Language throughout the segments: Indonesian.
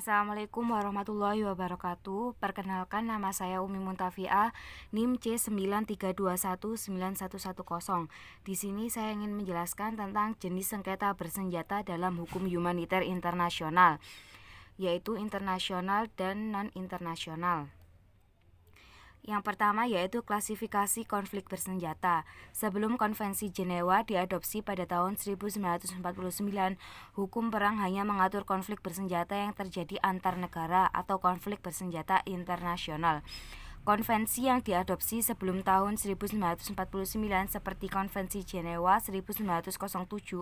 Assalamualaikum warahmatullahi wabarakatuh. Perkenalkan, nama saya Umi Muntafiah, NIM C93219110. Di sini saya ingin menjelaskan tentang jenis sengketa bersenjata dalam hukum humaniter internasional, yaitu internasional dan non-internasional. Yang pertama yaitu klasifikasi konflik bersenjata. Sebelum Konvensi Jenewa diadopsi pada tahun 1949, hukum perang hanya mengatur konflik bersenjata yang terjadi antar negara atau konflik bersenjata internasional. Konvensi yang diadopsi sebelum tahun 1949 seperti Konvensi Jenewa 1907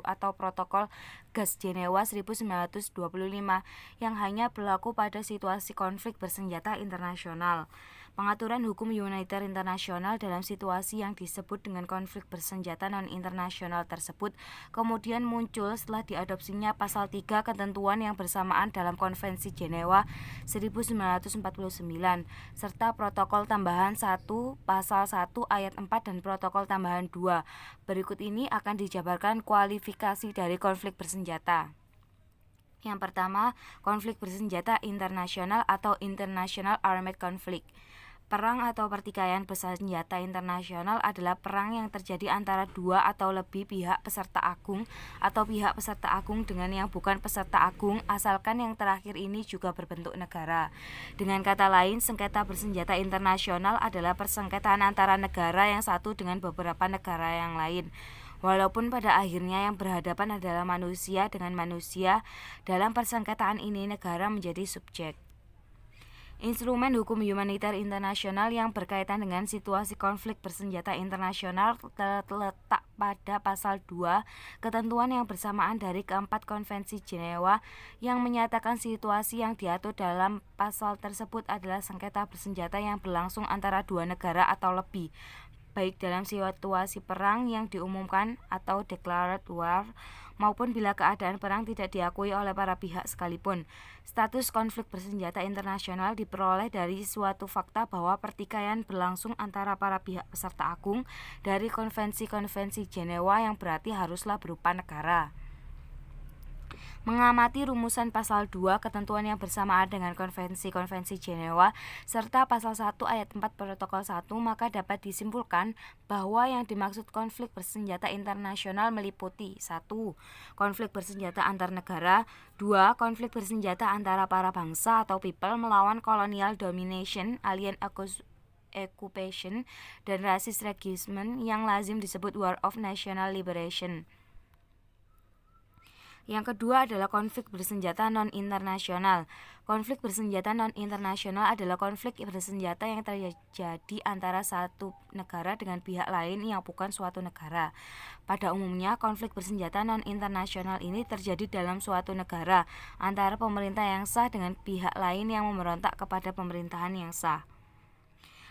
atau Protokol Gas Jenewa 1925 yang hanya berlaku pada situasi konflik bersenjata internasional. Pengaturan hukum humaniter internasional dalam situasi yang disebut dengan konflik bersenjata non-internasional tersebut kemudian muncul setelah diadopsinya pasal 3 ketentuan yang bersamaan dalam Konvensi Jenewa 1949 serta Protokol tambahan 1 pasal 1 ayat 4 dan Protokol tambahan 2. Berikut ini akan dijabarkan kualifikasi dari konflik bersenjata. Yang pertama, konflik bersenjata internasional atau International Armed Conflict. Perang atau pertikaian bersenjata internasional adalah perang yang terjadi antara dua atau lebih pihak peserta agung atau pihak peserta agung dengan yang bukan peserta agung, asalkan yang terakhir ini juga berbentuk negara. Dengan kata lain, sengketa bersenjata internasional adalah persengketaan antara negara yang satu dengan beberapa negara yang lain. Walaupun pada akhirnya yang berhadapan adalah manusia dengan manusia, dalam persengketaan ini negara menjadi subjek. Instrumen hukum humaniter internasional yang berkaitan dengan situasi konflik bersenjata internasional terletak pada pasal 2 ketentuan yang bersamaan dari keempat Konvensi Jenewa yang menyatakan situasi yang diatur dalam pasal tersebut adalah sengketa bersenjata yang berlangsung antara dua negara atau lebih, baik dalam situasi perang yang diumumkan atau declared war maupun bila keadaan perang tidak diakui oleh para pihak sekalipun. Status konflik bersenjata internasional diperoleh dari suatu fakta bahwa pertikaian berlangsung antara para pihak peserta agung dari konvensi-konvensi Jenewa yang berarti haruslah berupa negara. Mengamati rumusan pasal 2 ketentuan yang bersamaan dengan konvensi-konvensi Jenewa serta pasal 1 ayat 4 protokol 1, maka dapat disimpulkan bahwa yang dimaksud konflik bersenjata internasional meliputi 1. Konflik bersenjata antar negara, 2. Konflik bersenjata antara para bangsa atau people melawan colonial domination, alien occupation, dan racist regime yang lazim disebut War of National Liberation. Yang kedua adalah konflik bersenjata non-internasional. Konflik bersenjata non-internasional adalah konflik bersenjata yang terjadi antara satu negara dengan pihak lain yang bukan suatu negara. Pada umumnya, konflik bersenjata non-internasional ini terjadi dalam suatu negara antara pemerintah yang sah dengan pihak lain yang memberontak kepada pemerintahan yang sah.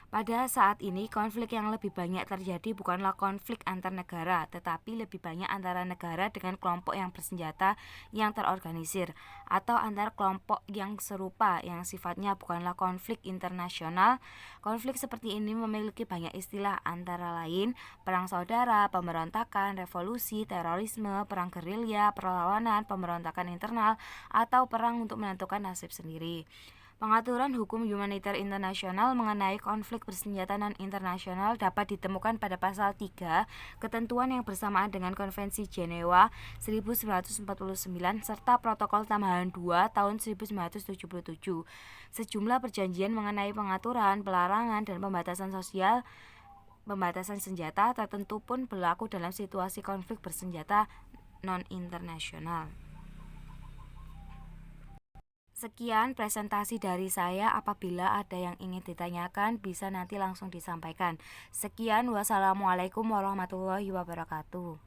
Pada saat ini, konflik yang lebih banyak terjadi bukanlah konflik antar negara, tetapi lebih banyak antara negara dengan kelompok yang bersenjata yang terorganisir, atau antar kelompok yang serupa yang sifatnya bukanlah konflik internasional. Konflik seperti ini memiliki banyak istilah, antara lain perang saudara, pemberontakan, revolusi, terorisme, perang gerilya, perlawanan, pemberontakan internal, atau perang untuk menentukan nasib sendiri. Pengaturan hukum humaniter internasional mengenai konflik bersenjata non-internasional dapat ditemukan pada pasal 3 ketentuan yang bersamaan dengan Konvensi Jenewa 1949 serta Protokol tambahan 2 tahun 1977. Sejumlah perjanjian mengenai pengaturan, pelarangan, dan pembatasan senjata tertentu pun berlaku dalam situasi konflik bersenjata non-internasional. Sekian presentasi dari saya. Apabila ada yang ingin ditanyakan, bisa nanti langsung disampaikan. Sekian, wassalamualaikum warahmatullahi wabarakatuh.